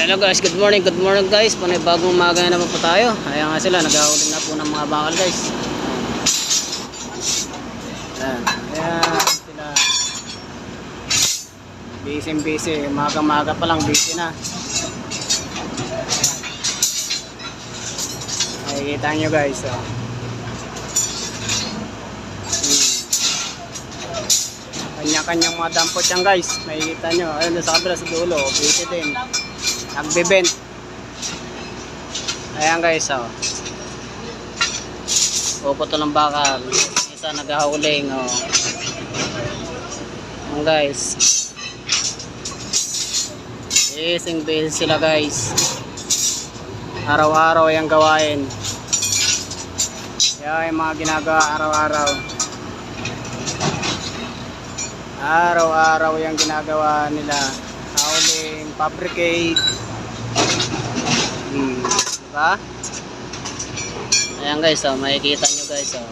Hello guys, good morning guys. Panibagong umaga na naman po tayo. Ayan nga sila, nag-outing na po ng mga bakal guys. Ayan, ayan sila. Busy, maga pa lang busy na. Nakikita nyo guys, oh. Kanya-kanyang mga dampot yan guys. Nakikita nyo, ayun sa kabila sa dulo, busy din. Nagbe-bent. Ayan guys, oh. Puputo ng bakal. Isa naghahuling, oh. Ayan guys. Busy sila guys. Araw-araw yung gawain. Yan yung mga ginagawa araw-araw. Araw-araw yung ginagawa nila. Hauling, fabricate. Diba? Ayan guys, oh, makikita nyo guys, oh.